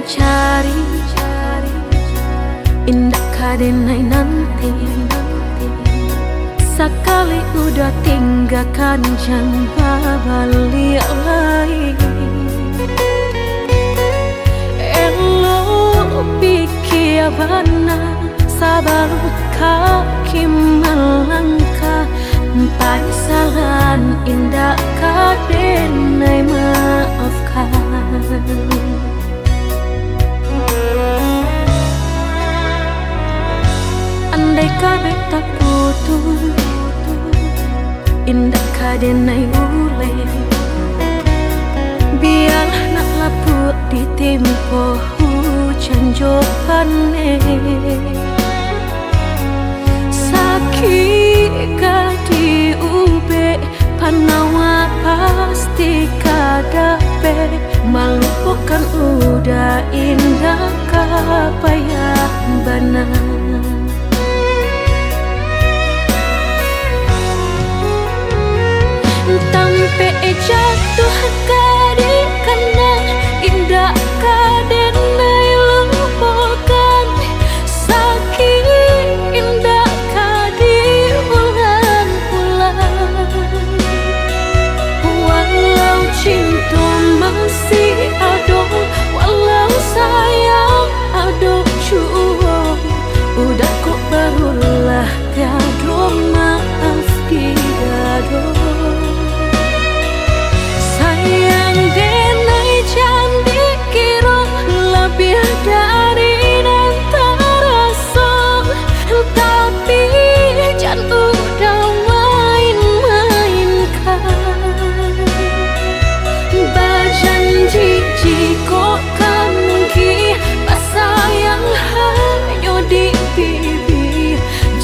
mencari indah kadenai nanti. Sekali udah tinggalkan jangan balik lagi. Elo pikir benar sabar kaki melangkah. Paisalan indah kadenai maafkan. Andai kabeh tak putus, indah kadenai ule. Biarlah nak laput di tempo hujan jopane. Sakit di ube panawa pasti kadape. Melupakan udah indah kapayah benar. Tampe jatuh kadi kena indah kadenai lupakan. Sakit indah kadi ulang-ulang. Walau cinta masih ada, walau sayang ada jua, udah kok barulah tiada maaf tidak.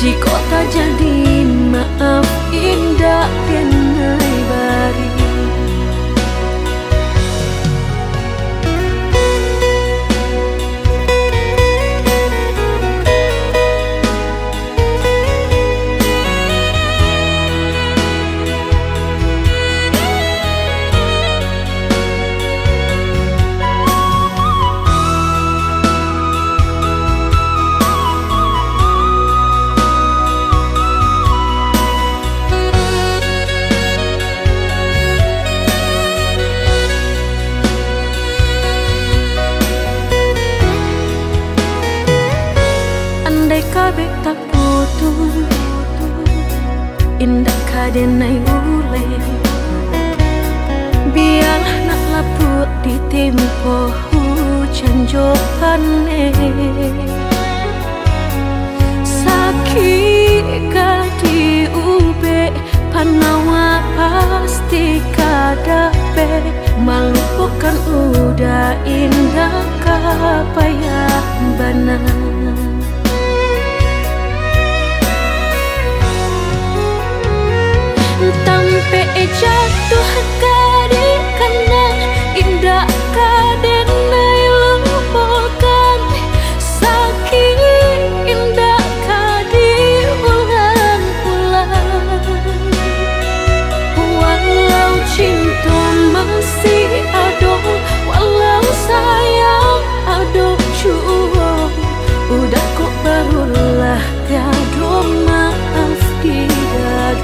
Jika tak jadi maaf indah kenai bari. Kabeh tak putus, indah kadenai ule. Biarlah nak laput di tempo hujan jopane. Sakit di ube panawa pasti kadape. Melupakan udah indah kapayah benar. Tampe jatuh kadi kena indah kadenai lupakan. Sakit indah kadi ulang-ulang. Walau cinta masih ada, walau sayang ada jua, udah kok barulah tiada maaf tidak.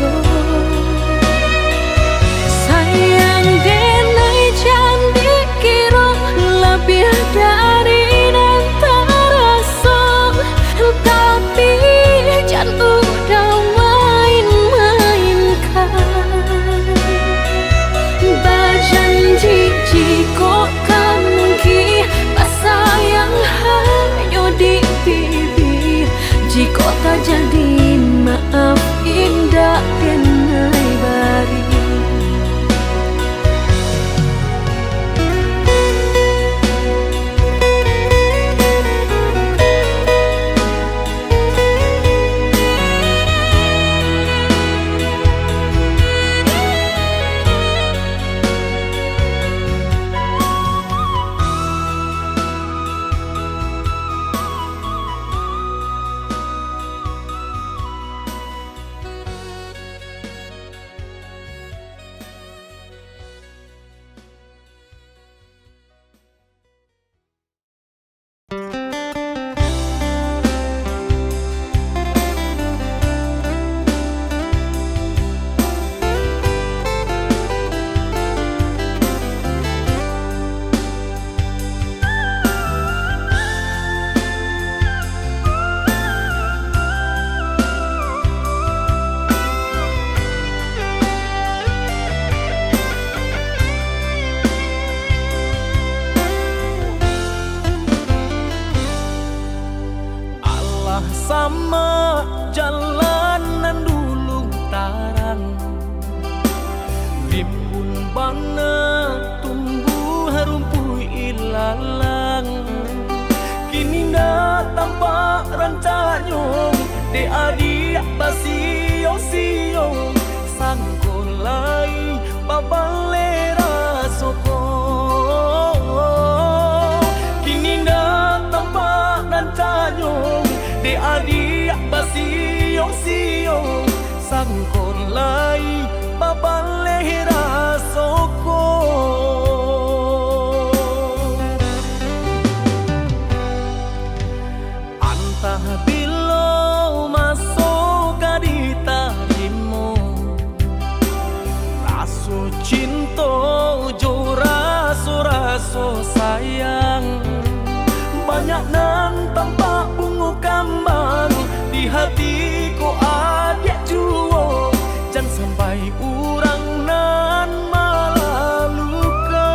Bana tumbuh rumput ilalang, kini dah tampak rancanyong de adik basio-sio sangkolai babalera soko. Kini dah tampak rancanyong de adik basio-sio sangkolai babalera soko. Antah bilo masuk di tarimo, raso cinta jo raso sayang, banyak nan tampak bunga kambang di hatiku adik juo, jangan sampai urang nan malah luka.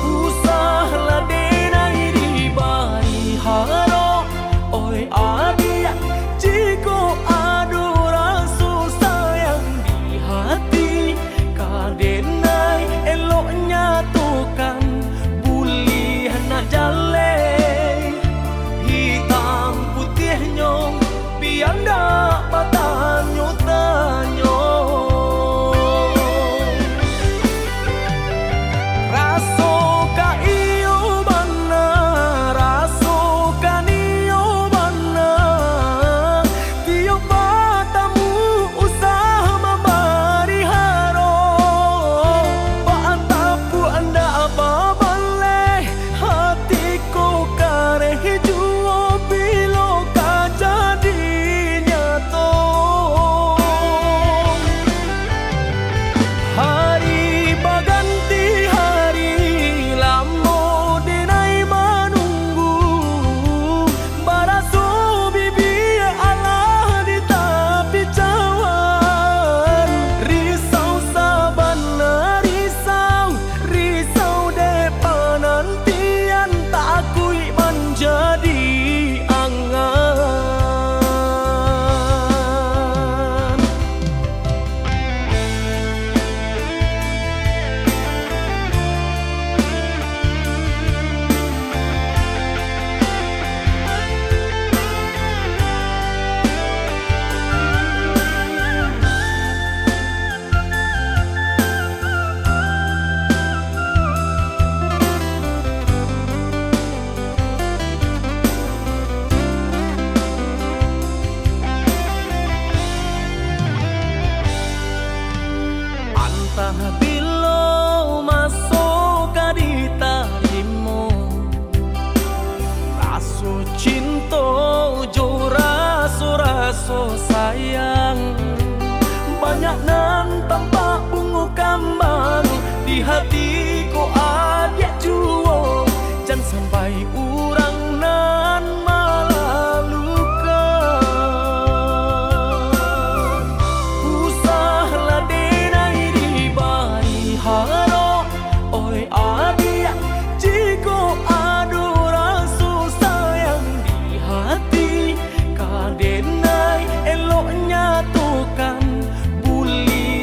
Usahlah denai di bari haro, oi adik jiko adu rasa sayang di hati, kadenai eloknya tukan buli nak jale hitam putihnya biar ndak patahnya tanyo. Raso ka iyo bana, raso ka niyo bana, tiyo patamu usah membari haro, paantapu anda apa baleh hatiku kareh juo bilo ka jadi nyato. Hari baganti hari lamo denai menunggu, baraso bibi Allah di tapi cawan, risau sabana risau depan nantian tak akui menjadi angan. Antah bilo masuk di tarimo, raso cinta jo raso sayang, banyak nan tampak bunga kambang di hatiku adik juo, jangan sampai urang nan malah luka. Usahlah denai di bari haro, oi adik jiko adu rasa sayang di hati, kadenai eloknya tukan buli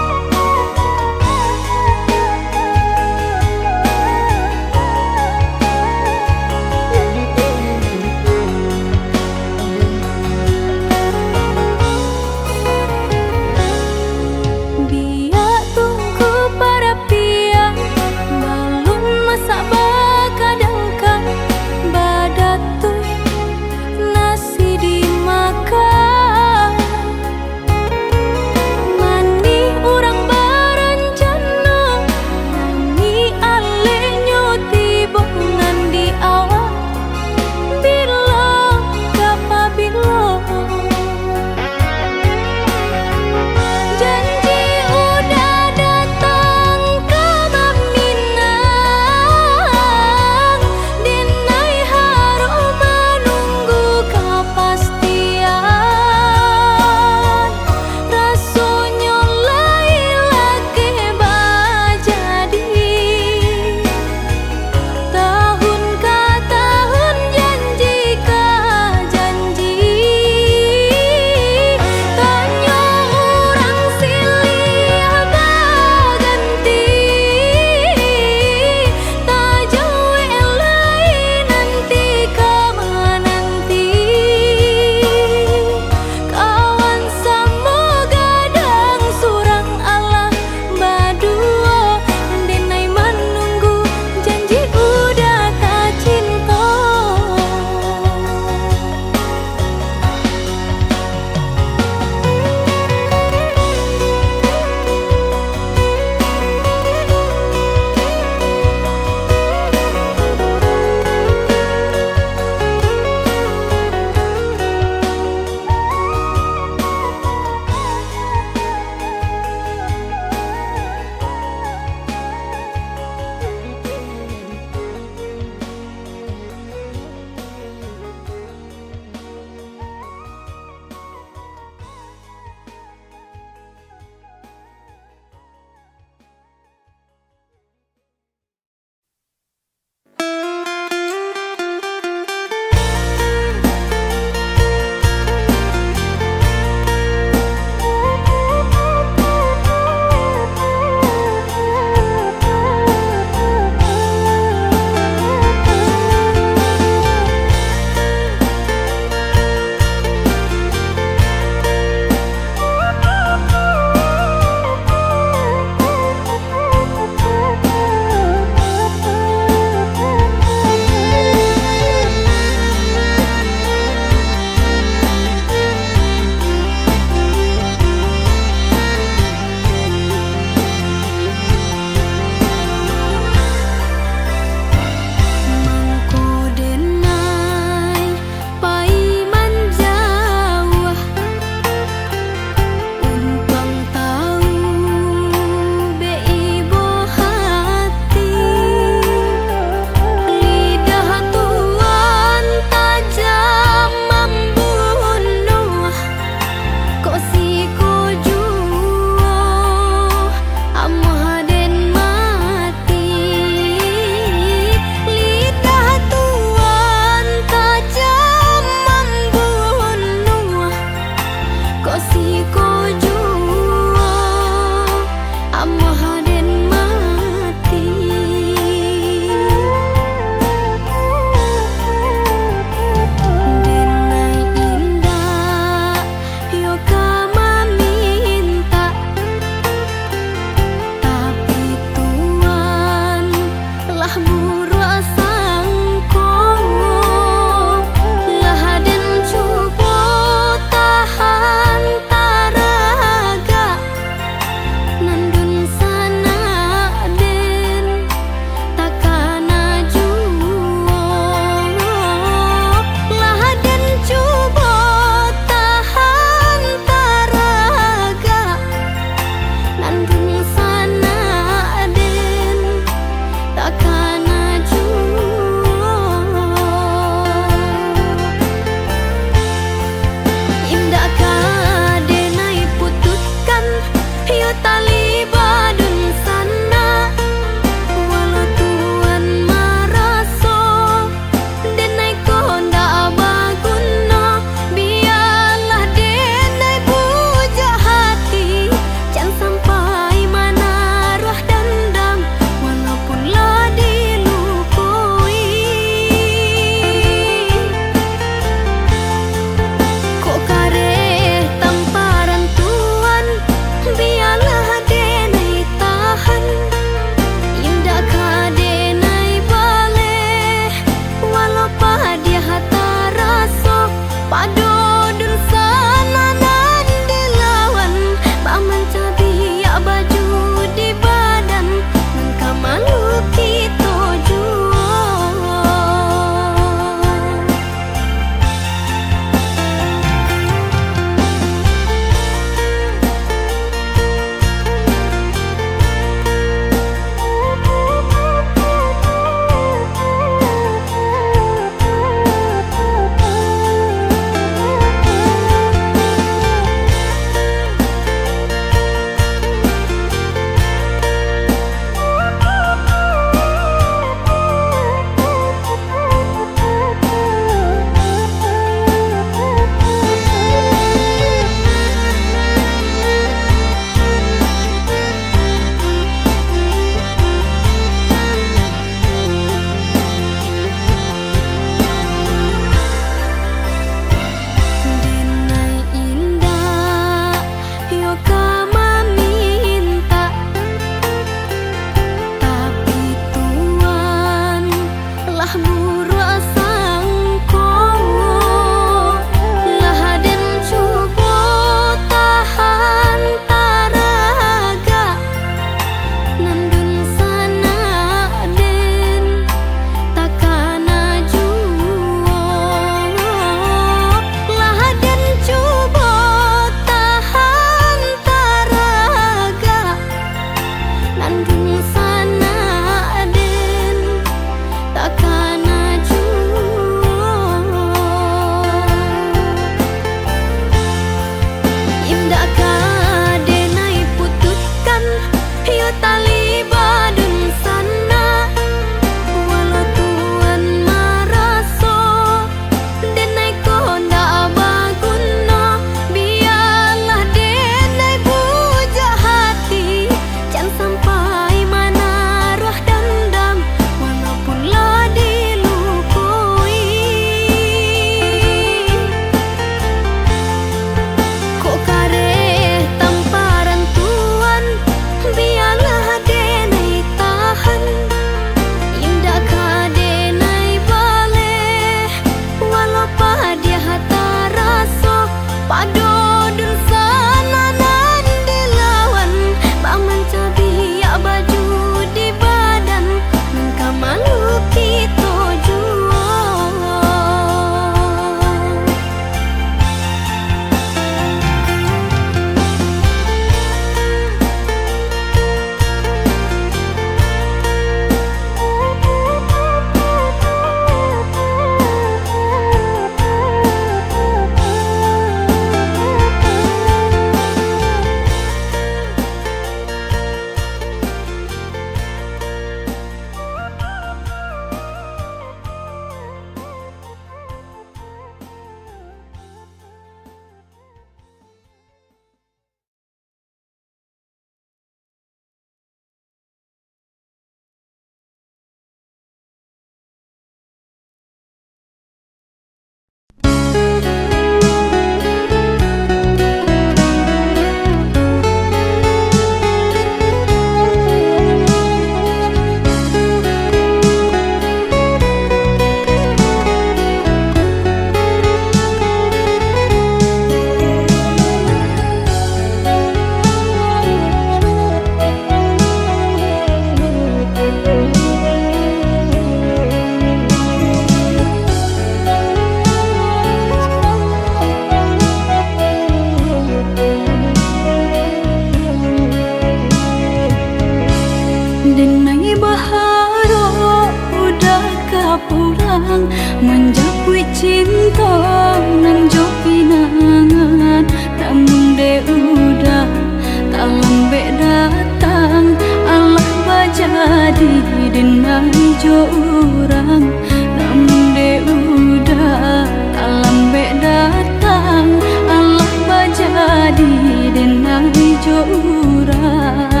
ijo urang namun de udah alam be datang Allah bajadi dena ijo urang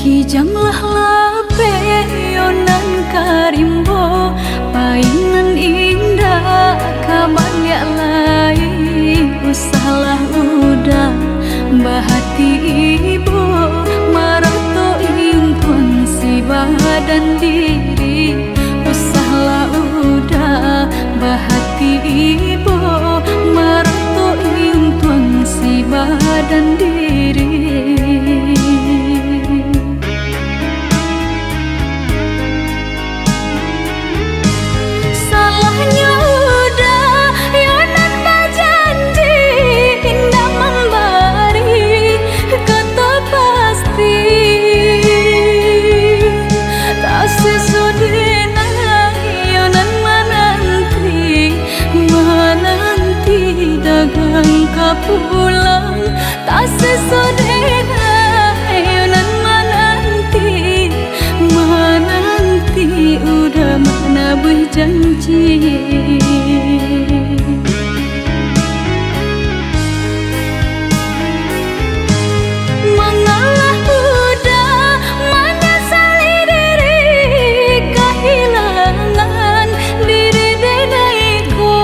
kijanglah lape yonan karimbo painan indah kaban ya lain usahlah udah bahati ibu marato impun si badan diri usahlah udah bahati ibu marato impun si badan diri pulang tak sesodena yonan menanti udah mana berjanji mengalah udah menyesali diri kehilangan diri denaiku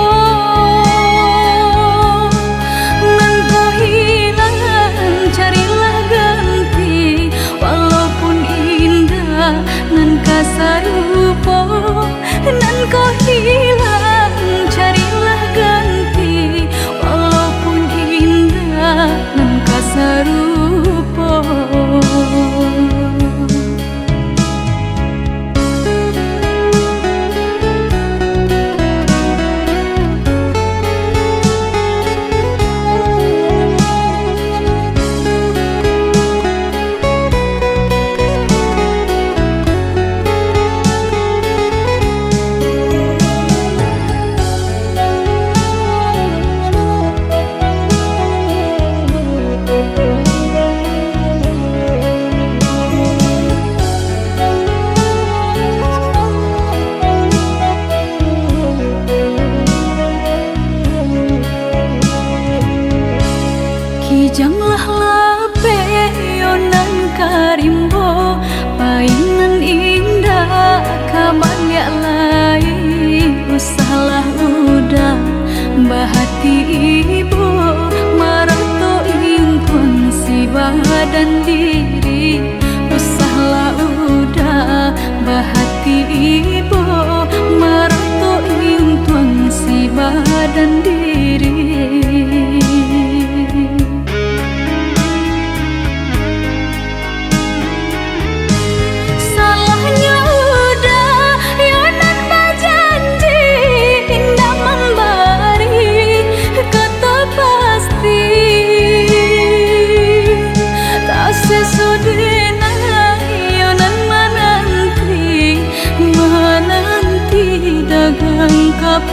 nan kasarupo nan kau hilang carilah ganti walaupun indah nan kasarupo kijanglah lape yonan karimbo painan indah kaban ya lain usahlah udah bahati ibu marato impun si badan diri usahlah udah bahati ibu marato impun si badan diri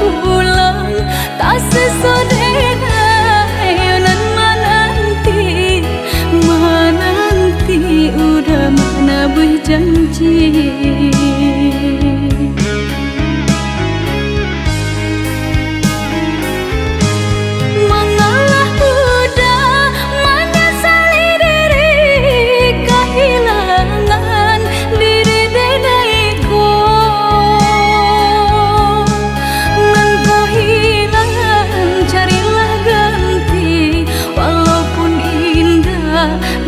pulang tak sesodena yonan menanti udah mana berjanji mengalah udah menyesali diri kehilangan diri denaiku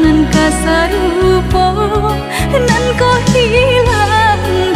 nan kasarupo nan kau hilang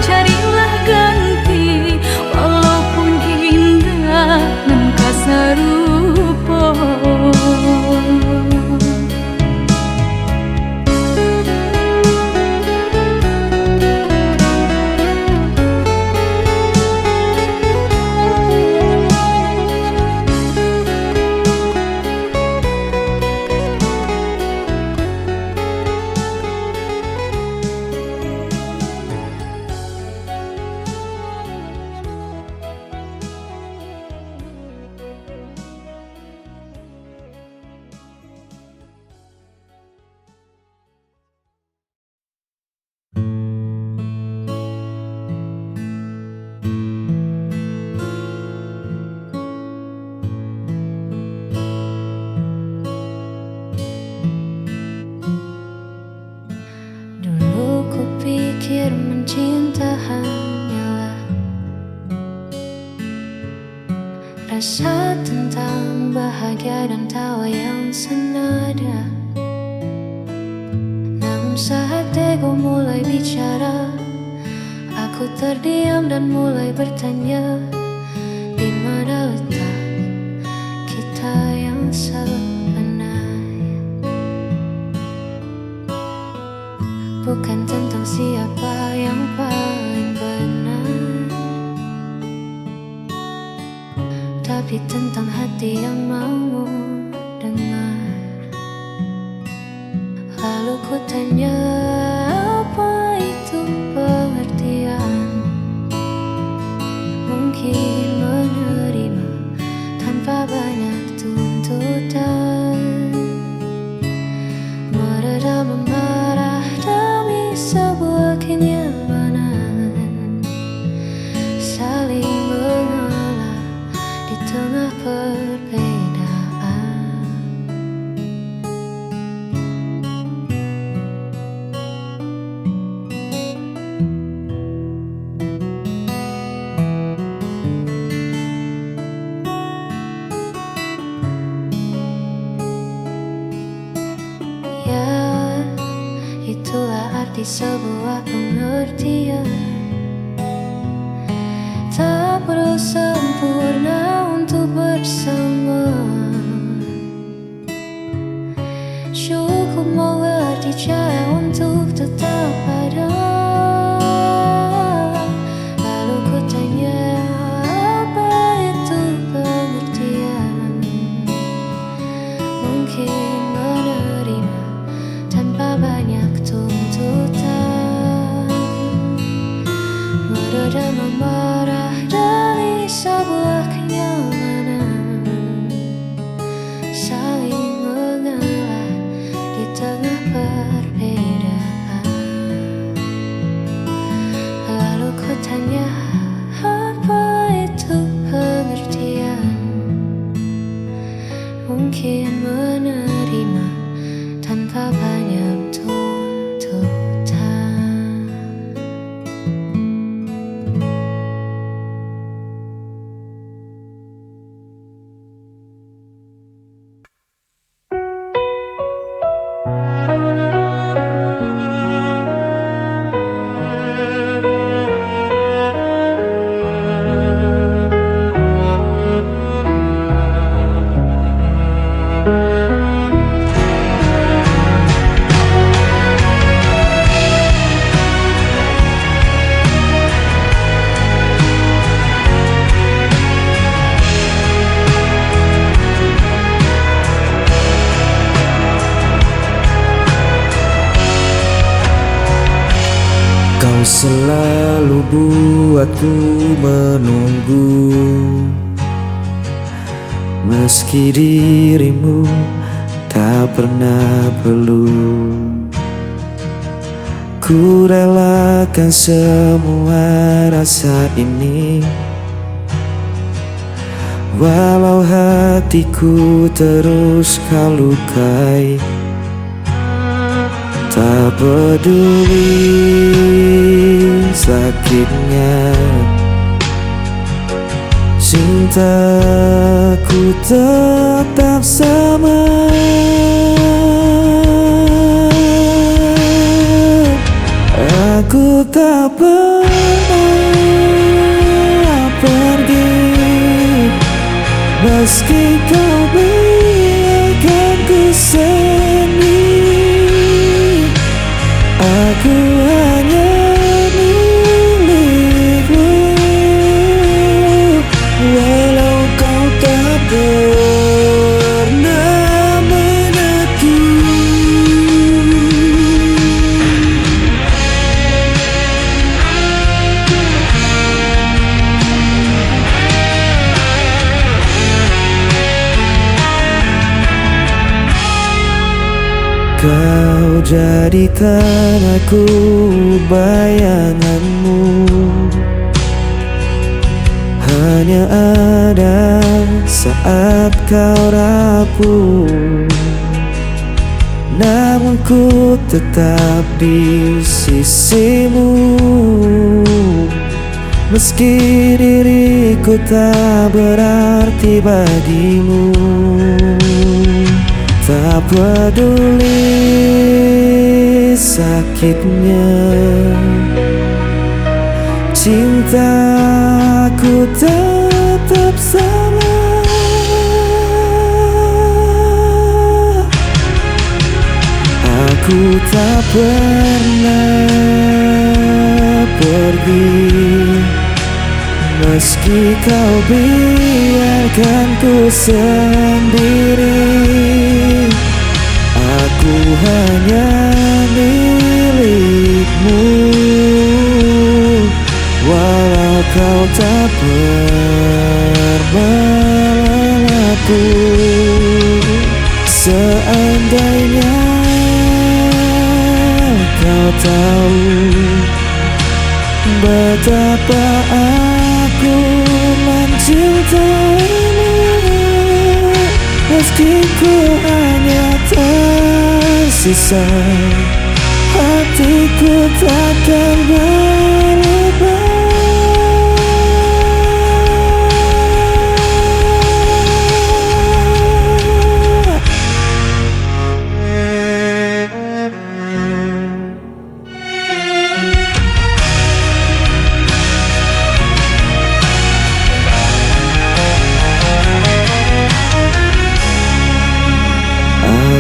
Kisah tentang bahagia dan tawa yang senada. Namun saat ego mulai bicara, aku terdiam dan mulai bertanya, di mana letak kita yang sebenarnya? Bukan tentang siapa yang paling benar, tapi tentang hati yang mau dengar. Lalu ku tanya, apa itu pengertian? Mungkin menerima tanpa banyak tuntutan, meredam amarah demi sebuah kenyamanan, saling mengalah di tengah perbedaan. Ya, itulah arti sebuah pengertian. Tak perlu sempurna untuk bersama, cukup mengerti cara untuk tetap ada. Lalu ku tanya, apa itu pengertian? Mungkin menerima tanpa banyak tuntutan, meredam amarah dari sebuah kenyamanan, saling mengalah di tengah perbedaan. Lalu ku tanya, apa itu pengertian? Mungkin menerima tanpa banyak tuntutan. Kau selalu buatku menunggu, meski dirimu tak pernah perlu. Ku relakan semua rasa ini, walau hatiku terus kau lukai. Tak peduli sakitnya, cintaku tetap sama. Aku tak pernah pergi, meski kau biarkan ku sendiri. Aku hanya milikmu, walau kau tak pernah menentu. Kau jadikan aku bayanganmu, hanya ada saat kau rapuh. Namun ku tetap di sisimu, Meski diriku tak berarti bagimu, tak peduli sakitnya, cintaku tetap sama. Aku tak pernah pergi, meski kau biarkan ku sendiri. Aku hanya milikmu, walau kau tak pernah aku. Seandainya kau tahu betapa aku mencintaimu, meski ku hanya tersisa, hatiku takkan berubah.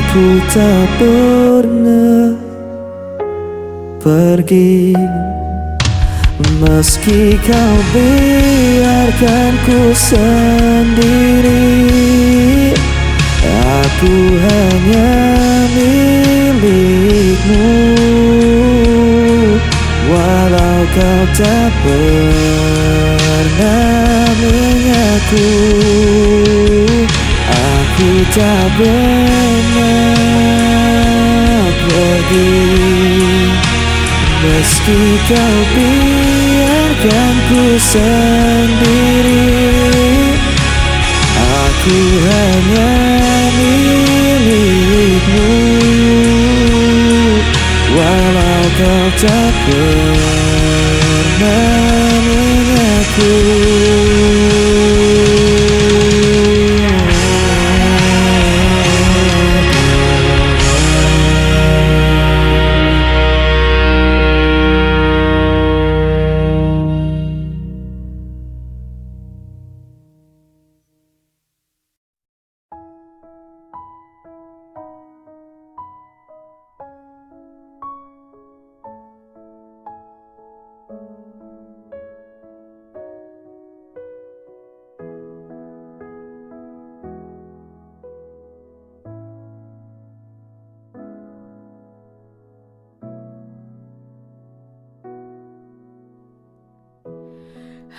Aku tak pernah pergi, meski kau biarkan ku sendiri. Aku hanya milikmu, walau kau tak pernah mengaku. Aku tak pernah pergi, meski kau biarkan ku sendiri. Aku hanya milikmu, walau kau tak pernah mengaku.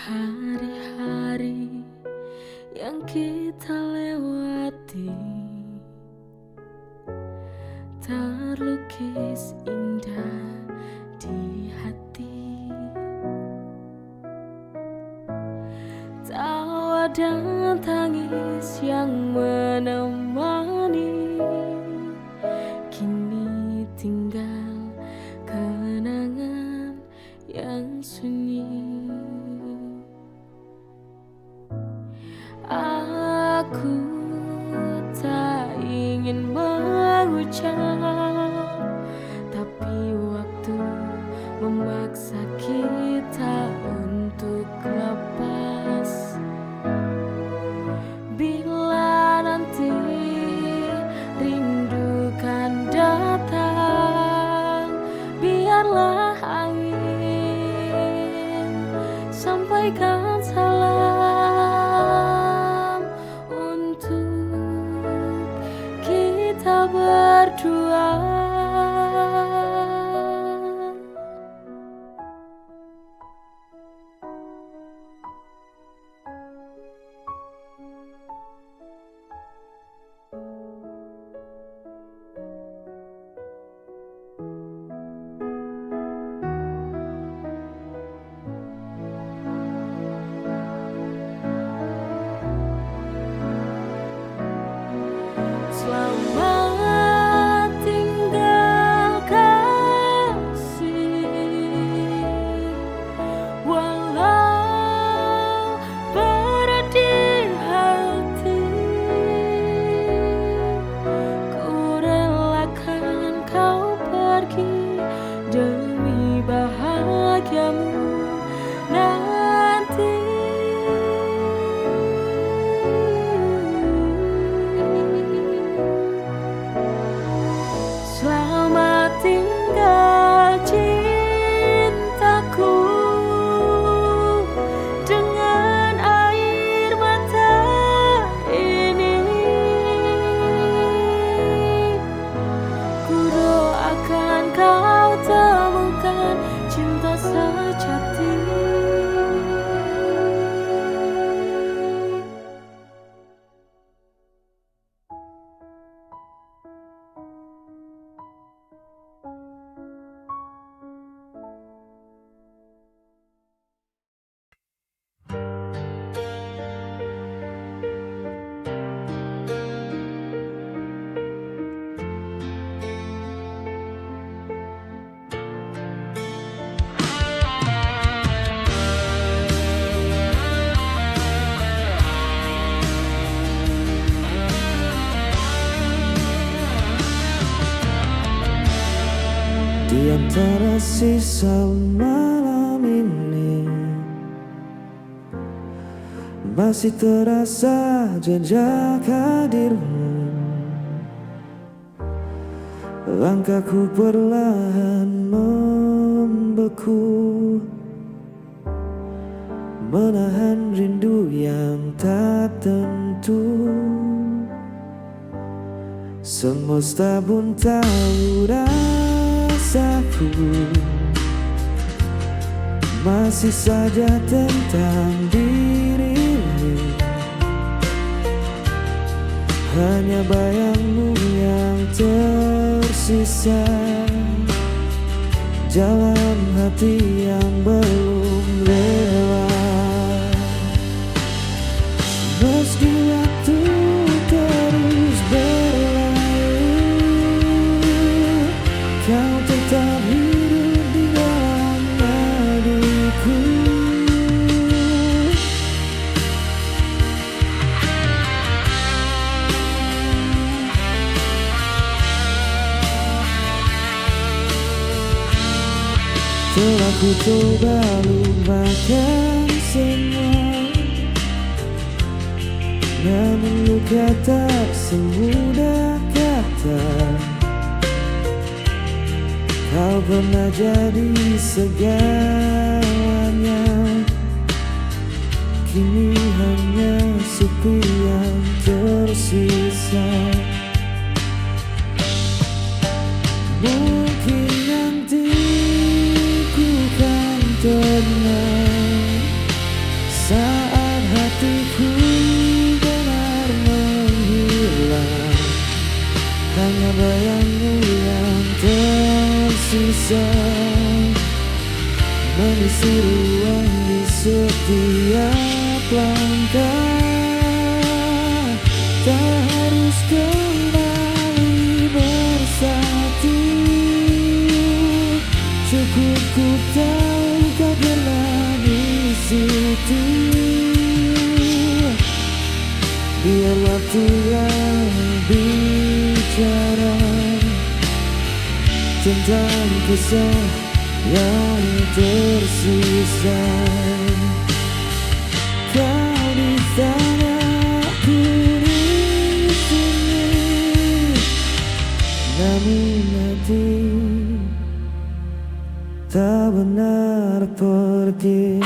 Hari-hari yang kita lewati terlukis indah di hati. Tawa dan tangis yang menemani, kini tinggal kenangan yang sunyi. Aku tak ingin mengucap, tapi waktu memaksa kita untuk lepas. Bila nanti rindu kan datang, biarlah angin sampaikan salam kita berdua. kamu nanti. Selamat tinggal cintaku, dengan air mata ini ku doakan kau temukan cinta sejati. Di antara sisa malam ini masih terasa jejak hadirmu. Langkahku perlahan membeku, menahan rindu yang tak tentu. Semesta pun tahu rasaku masih saja tentang dirimu. Hanya bayangmu yang tersisa, jalan hati yang belum rela. Meski waktu terus berlalu, kau tetap hidup di dalam hatiku. Telah ku coba lupakan semua, namun luka tak semudah kata. Kau pernah jadi segalanya, kini hanya sepi yang tersisa. Mungkin nanti ku kan tenang saat hatiku benar menghilang. Hanya bayangmu yang tersisa mengisi ruang di setiap langkah. Tak harus kembali bersatu, cukup ku tahu kau pernah di situ. Biar waktu yang bicara tentang kisah yang tersisa. Kau di sana, aku di sini, namun hati tak benar pergi.